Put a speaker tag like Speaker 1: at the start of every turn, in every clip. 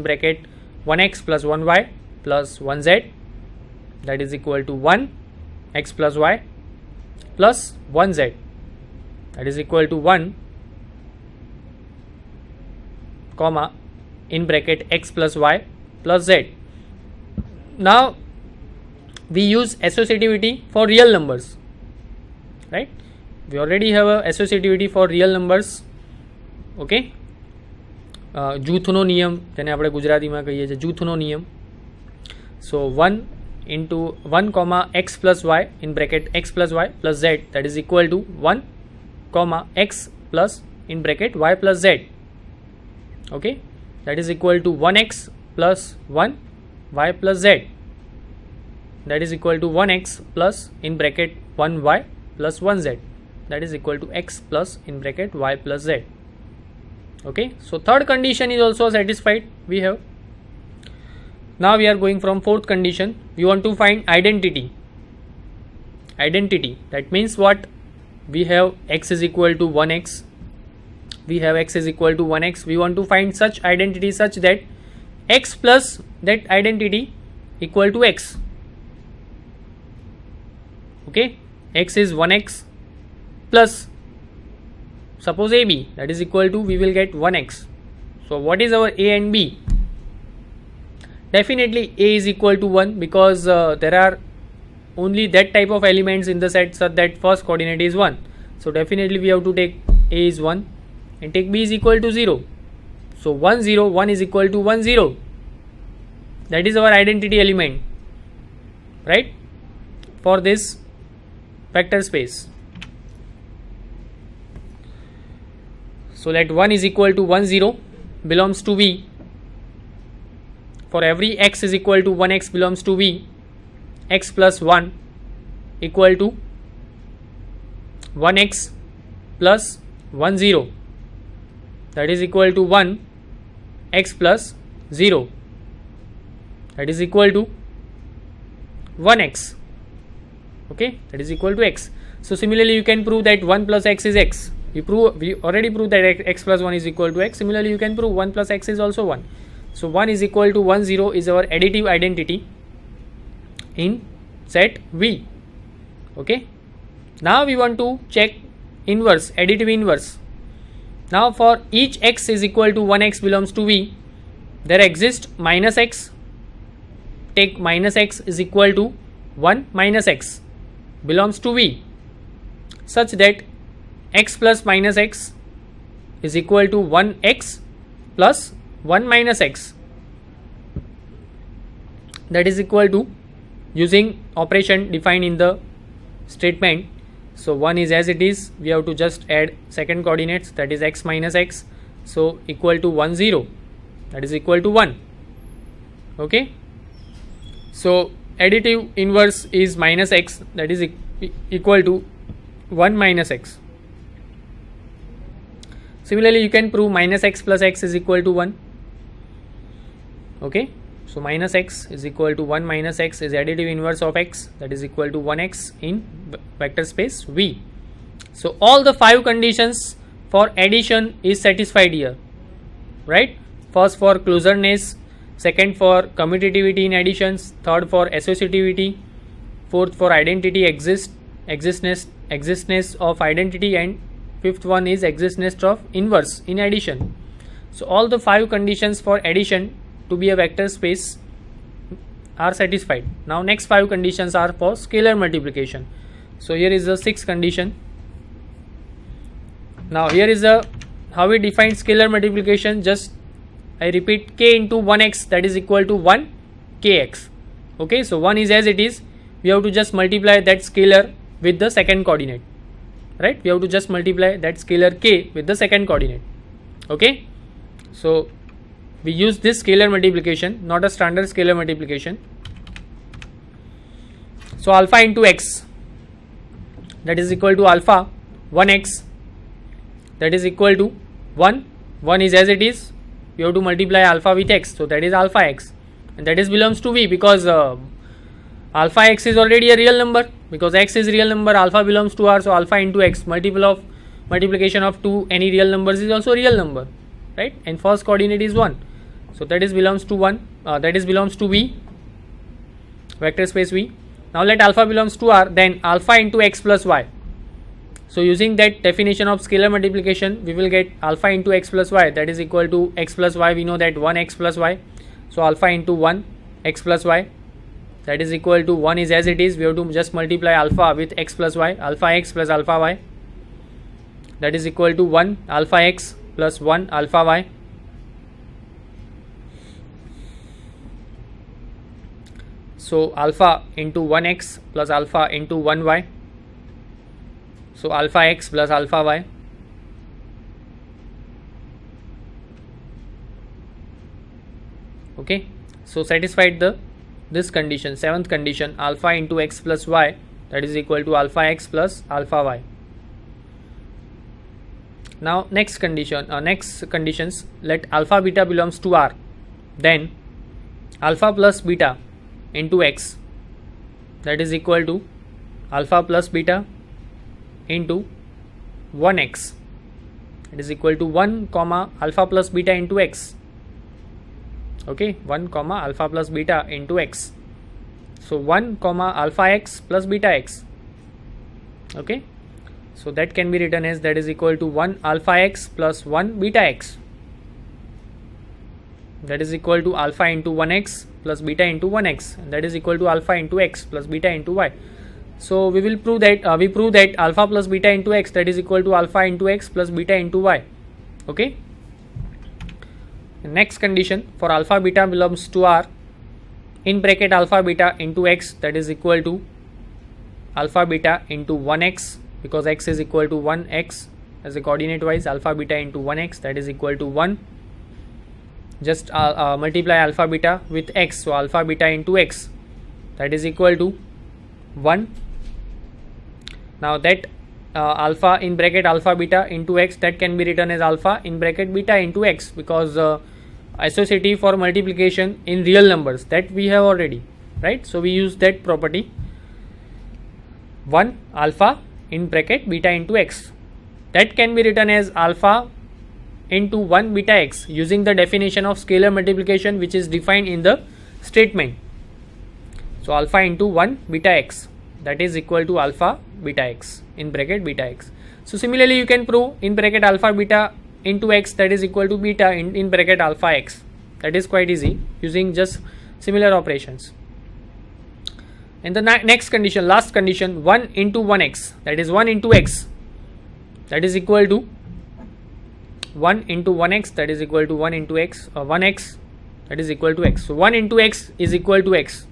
Speaker 1: bracket 1x plus 1y plus 1z, that is equal to 1x plus y plus 1z, that is equal to 1 comma in bracket x plus y plus z. Now we use associativity for real numbers, right? We already have a associativity for real numbers. Okay, જૂથનો નિયમ તેને આપણે ગુજરાતીમાં કહીએ છીએ જૂથનો નિયમ. So 1 into 1 comma x plus y in bracket x plus y plus z, that is equal to 1 comma x plus in bracket y plus z. Okay, that is equal to 1x plus 1 y plus z, that is equal to 1x plus in bracket 1y plus 1z, that is equal to x plus in bracket y plus z. Okay, so third condition is also satisfied we have. Now we are going from fourth condition. We want to find identity. That means what? We have x is equal to 1x, we have x is equal to 1x. We want to find such identity such that x plus that identity equal to x. Okay, x is 1x plus suppose AB, that is equal to, we will get 1x. So what is our A and B? Definitely A is equal to 1 because there are only that type of elements in the set such that first coordinate is 1. So definitely we have to take A is 1 and take B is equal to 0. So 1 0, 1 is equal to 1 0. That is our identity element, right, for this vector space. So let 1 is equal to 1 0 belongs to V. For every x is equal to 1x belongs to V, x plus 1 equal to 1x plus 1 0, that is equal to 1 x plus 0, that is equal to 1x. Okay, that is equal to x. So similarly you can prove that 1 plus x is x. We already proved that x plus 1 is equal to x. Similarly you can prove 1 plus x is also 1. So 1 is equal to 1 0 is our additive identity in set V. Okay, now we want to check inverse, additive inverse. Now for each x is equal to 1x belongs to V, there exists minus x. Take minus x is equal to 1 minus x belongs to V, such that x plus minus x is equal to 1x plus 1 minus x, that is equal to, using operation defined in the statement. So 1 is as it is, we have to just add second coordinates, that is x minus x, so equal to 1 0, that is equal to 1. Okay, so additive inverse is minus x, that is equal to 1 minus x. Similarly you can prove minus x plus x is equal to 1. Okay, so minus x is equal to 1 minus x is additive inverse of x, that is equal to 1x in vector space V. So all the 5 conditions for addition is satisfied here, right? First for closeness, second for commutativity in additions, third for associativity, fourth for identity existence of identity, and fifth one is existence of inverse in addition. So all the 5 conditions for addition to be a vector space are satisfied. Now next 5 conditions are for scalar multiplication. So here is the 6th condition. Now here is how we define scalar multiplication. Just I repeat, k into 1x, that is equal to 1 kx. Okay, so 1 is as it is, we have to just multiply that scalar with the second coordinate, right? We have to just multiply that scalar k with the second coordinate. Okay, so we use this scalar multiplication, not a standard scalar multiplication. So alpha into x, that is equal to alpha 1x, that is equal to 1. 1 is as it is, we have to multiply alpha with x, so that is alpha x, and that is belongs to V because alpha x is already a real number, because x is real number, alpha belongs to R, so alpha into x, multiplication of two any real numbers is also real number, right? And first coordinate is 1. So that is belongs to 1, that is belongs to V, vector space V. Now let alpha belongs to R, then alpha into x plus y. So using that definition of scalar multiplication, we will get alpha into x plus y, that is equal to x plus y, we know that 1 x plus y. So alpha into 1 x plus y, that is equal to 1 is as it is, we have to just multiply alpha with x plus y, alpha x plus alpha y, that is equal to 1 alpha x plus 1 alpha y. So alpha into 1x plus alpha into 1y. So alpha x plus alpha y. Okay. So satisfied this condition, seventh condition, alpha into x plus y, that is equal to alpha x plus alpha y. Now next condition, next conditions, let alpha beta belongs to R, then alpha plus beta into x, that is equal to alpha plus beta into 1x, it is equal to 1 comma alpha plus beta into x. Okay, 1 comma alpha plus beta into x. So 1 comma alpha x plus beta x. Okay, so that can be written as, that is equal to 1 alpha x plus 1 beta x, that is equal to alpha into 1x plus beta into 1x, and that is equal to alpha into x plus beta into y. So we will prove that, we prove that alpha plus beta into x, that is equal to alpha into x plus beta into y. Okay. Next condition, for alpha beta belongs to R, in bracket alpha beta into x, that is equal to alpha beta into 1x, because x is equal to 1x as a coordinate wise, alpha beta into 1x, that is equal to 1. Just multiply alpha beta with x, so alpha beta into x, that is equal to 1. Now that alpha in bracket alpha beta into x, that can be written as alpha in bracket beta into x, because associative for multiplication in real numbers, that we have already, right? So we use that property, 1 alpha in bracket beta into x, that can be written as alpha into 1 beta x, using the definition of scalar multiplication which is defined in the statement. So alpha into 1 beta x, that is equal to alpha beta x in bracket beta x. So similarly you can prove in bracket alpha beta into x, that is equal to beta in bracket alpha x. That is quite easy using just similar operations. And the next condition, last condition, 1 into 1x, that is 1 into x, that is equal to 1 into 1x, that is equal to 1 into x, 1x, that is equal to x. So 1 into x is equal to x,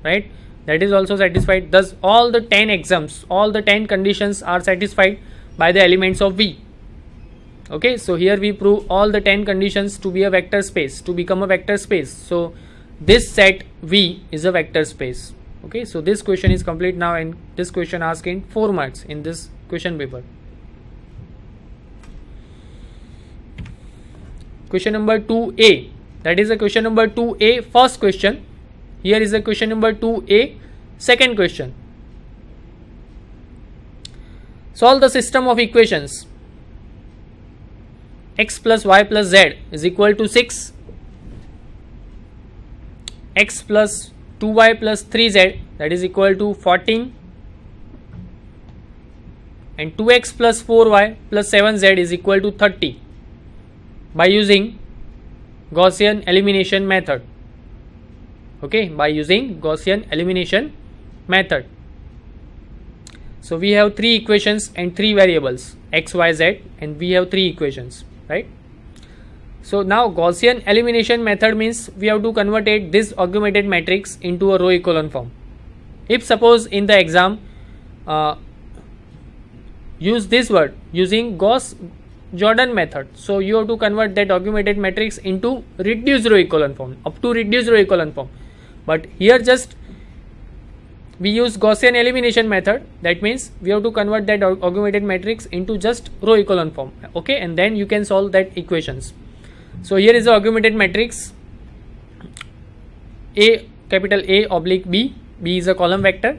Speaker 1: right? That is also satisfied. Thus all the 10 exams, all the 10 conditions are satisfied by the elements of V. Okay, so here we prove all the 10 conditions to be a vector space, to become a vector space. So this set V is a vector space. Okay, so this question is complete now, and this question asked in 4 marks in this question paper. Question number 2a, that is a question number 2a first question. Here is a question number 2a second question. Solve the system of equations. X plus y plus z is equal to 6, x plus 2y plus 3z, that is equal to 14, and 2x plus 4y plus 7z is equal to 30 by using Gaussian elimination method. Okay, by using Gaussian elimination method. So we have 3 equations and 3 variables, x, y, z, and we have 3 equations, right? So now Gaussian elimination method means we have to convert this augmented matrix into a row echelon form. If suppose in the exam use this word using Gauss-Jordan method, so you have to convert that augmented matrix into reduced row echelon form, up to reduced row echelon form. But here just we use Gaussian elimination method, that means we have to convert that augmented matrix into just row echelon form. Okay, and then you can solve that equations. So here is the augmented matrix A, capital A oblique B, B is a column vector,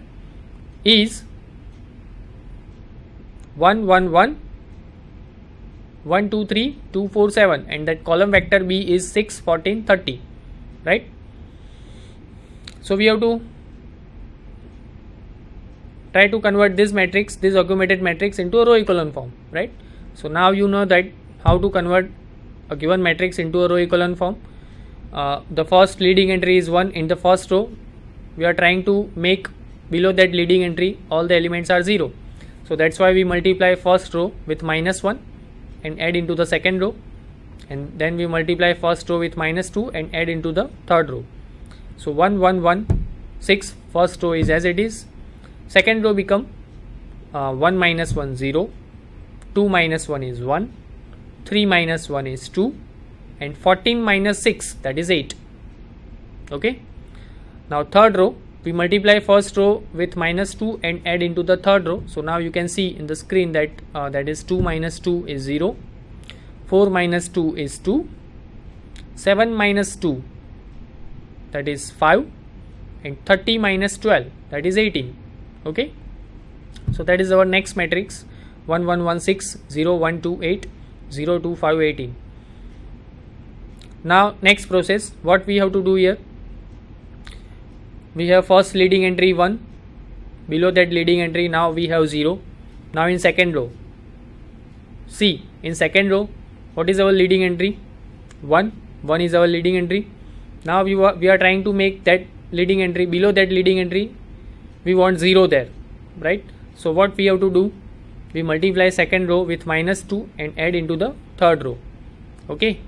Speaker 1: is 1 1 1 1 2 3 2 4 7, and that column vector B is 6 14 30, right? So we have to try to convert this matrix, this augmented matrix, into a row echelon form, right? So now you know that how to convert a given matrix into a row echelon form. The first leading entry is 1 in the first row. We are trying to make below that leading entry all the elements are 0. So that's why we multiply first row with -1 and add into the second row, and then we multiply first row with -2 and add into the third row. So 1 1 1 6, first row is as it is, second row become 1 minus 1 0, 2 minus 1 is 1, 3 minus 1 is 2, and 14 minus 6, that is 8. Okay. Now third row, we multiply first row with -2 and add into the third row. So now you can see in the screen that that is 2 minus 2 is 0, 4 minus 2 is 2, 7 minus 2, that is 5, and 30 minus 12, that is 18. Okay. So that is our next matrix, 1 1 1 6, 0 1 2 8, 0 2 5 18. Now next process, what we have to do here, we have first leading entry 1, below that leading entry now we have 0. Now in second row, see in second row what is our leading entry, 1 is our leading entry. Now we are trying to make that leading entry, below that leading entry we want 0 there, right? So what we have to do, we multiply second row with -2 and add into the third row. Okay.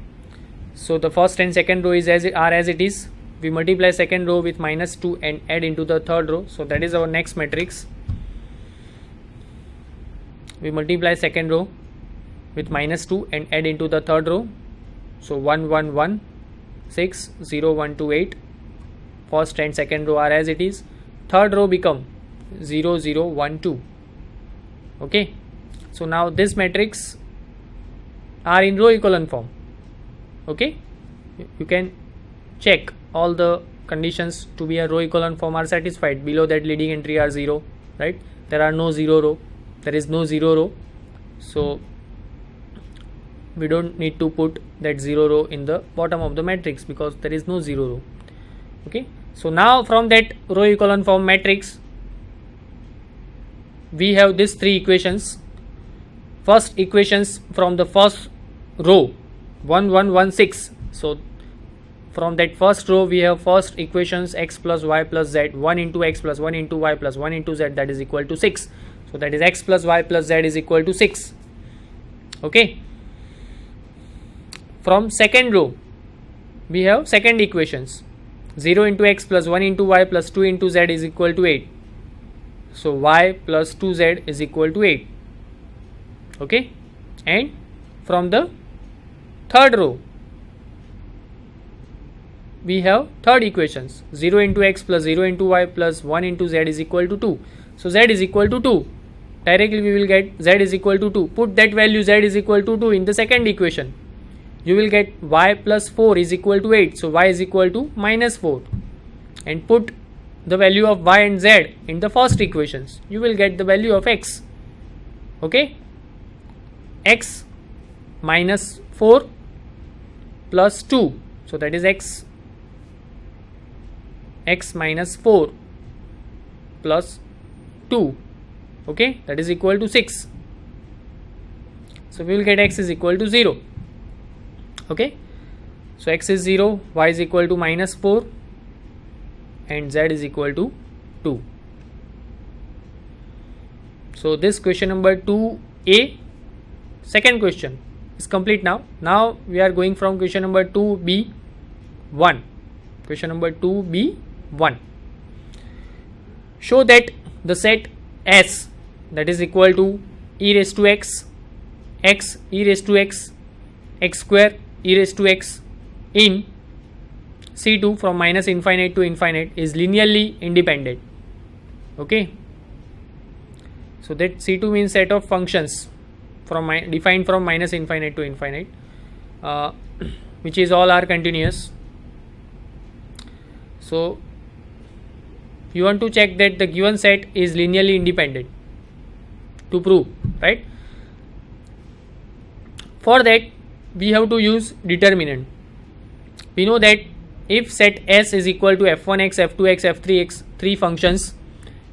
Speaker 1: So the first and second row is as it is. We multiply second row with -2 and add into the third row. So that is our next matrix. We multiply second row with -2 and add into the third row. So 1 1 1 6, 0 1 2 8. First and second row are as it is. Third row become 0 0 1 2. Okay. So now this matrix are in row echelon form. Okay. You can check all the conditions to be a row echelon form are satisfied. Below that leading entry are 0, right? There are no 0 row, there is no 0 row, so we don't need to put that 0 row in the bottom of the matrix because there is no 0 row. Okay. So now from that row echelon form matrix we have these three equations. First equations from the first row, 1 1 1 6. So from that first row we have first equations x plus y plus z, 1 into x plus 1 into y plus 1 into z, that is equal to 6. So that is x plus y plus z is equal to 6. Okay. From second row we have second equations, 0 into x plus 1 into y plus 2 into z is equal to 8. So y plus 2z is equal to 8. Okay. And from the third row we have third equations, 0 into x plus 0 into y plus 1 into z is equal to 2. So z is equal to 2. Directly we will get z is equal to 2. Put that value z is equal to 2 in the second equation. You will get y plus 4 is equal to 8. So y is equal to -4. And put the value of y and z in the first equations. You will get the value of x. Okay. X minus 4 plus 2. So that is x minus 4 plus 2. Okay. That is equal to 6. So we will get x is equal to 0. Okay. So x is 0, y is equal to -4 and z is equal to 2. So this question number 2a, second question, is complete now. Now we are going from question number 2b1. Question number 2b1. Show that the set S, that is equal to e raised to x, x e raised to x, x square e raised to x in C2 from -infinite to infinite is linearly independent. Okay. So that C2 means set of functions from defined from -infinite to infinite, which is all are continuous. So you want to check that the given set is linearly independent to prove, right? For that we have to use determinant. We know that if set S is equal to f1x, f2x, f3x, three functions,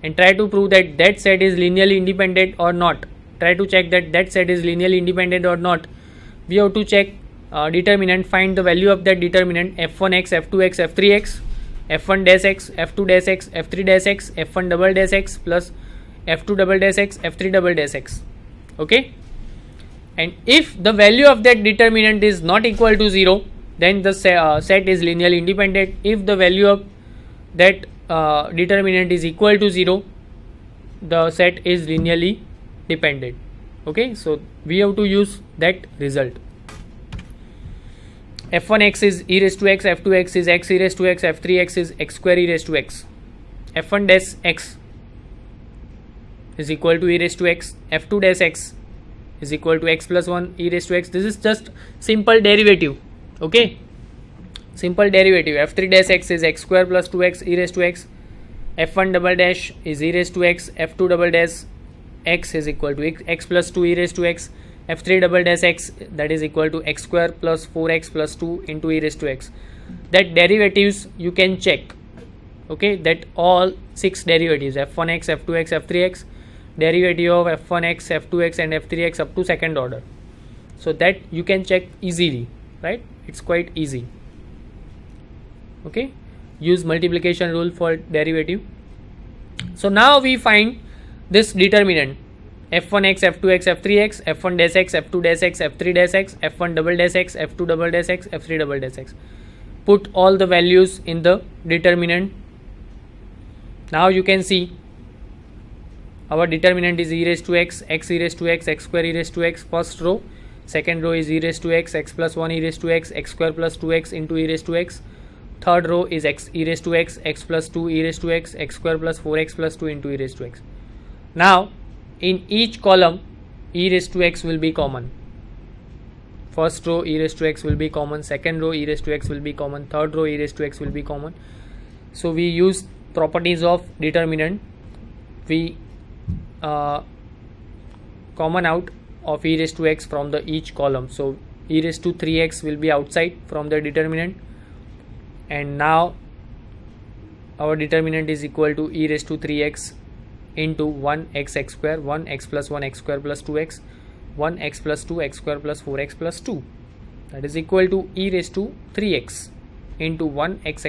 Speaker 1: and try to prove that that set is linearly independent or not, try to check that that set is linearly independent or not, we have to check determinant, find the value of that determinant f1x, f2x, f3x, f1 dash x, f2 dash x, f3 dash x, f1 double dash x plus f2 double dash x, f3 double dash x. Okay, and if the value of that determinant is not equal to 0, then the set is linearly independent. If the value of that determinant is equal to 0, the set is linearly dependent. Okay, so we have to use that result. f1x is e raised to x, f2x is x e raised to x, f3x is x square e raised to x. f1 dash x is equal to e raised to x, f2 dash x is equal to x plus 1 e raised to x. This is just simple derivative. Okay, simple derivative. f3 dash x is x square plus 2x e raised to x, f1 double dash is e raised to x, f2 double dash x is equal to x plus 2 e raised to x, f3 double dash x, that is equal to x square plus 4x plus 2 into e raised to x. That derivatives you can check. Okay, that all 6 derivatives, f1x, f2x, f3x, derivative of f1x, f2x and f3x up to second order, so that you can check easily, right? It's quite easy. Okay, use multiplication rule for derivative. So now we find this determinant f1x, f2x, f3x, f1 dash x, f2 dash x, f3 dash x, f1 double dash x, f2 double dash x, f3 double dash x. Put all the values in the determinant. Now you can see our determinant is e raised to x, x e raised to x, x square e raised to x, first row. Second row is e raised to x, x plus 1 e raised to x, x square plus 2x into e raised to x. Third row is x e raised to x, x plus 2 e raised to x, x square plus 4x plus 2 into e raised to x. Now in each column e raised to x will be common. First row e raised to x will be common, second row e raised to x will be common, third row e raised to x will be common. So we use properties of determinant. We common out of e raised to x from the each column. So e raised to 3x will be outside from the determinant, and now our determinant is equal to e raised to 3x into 1x x square, 1x plus 1 x square plus 2x, 1x plus 2 x square plus 4x plus 2, that is equal to e raised to 3x into 1x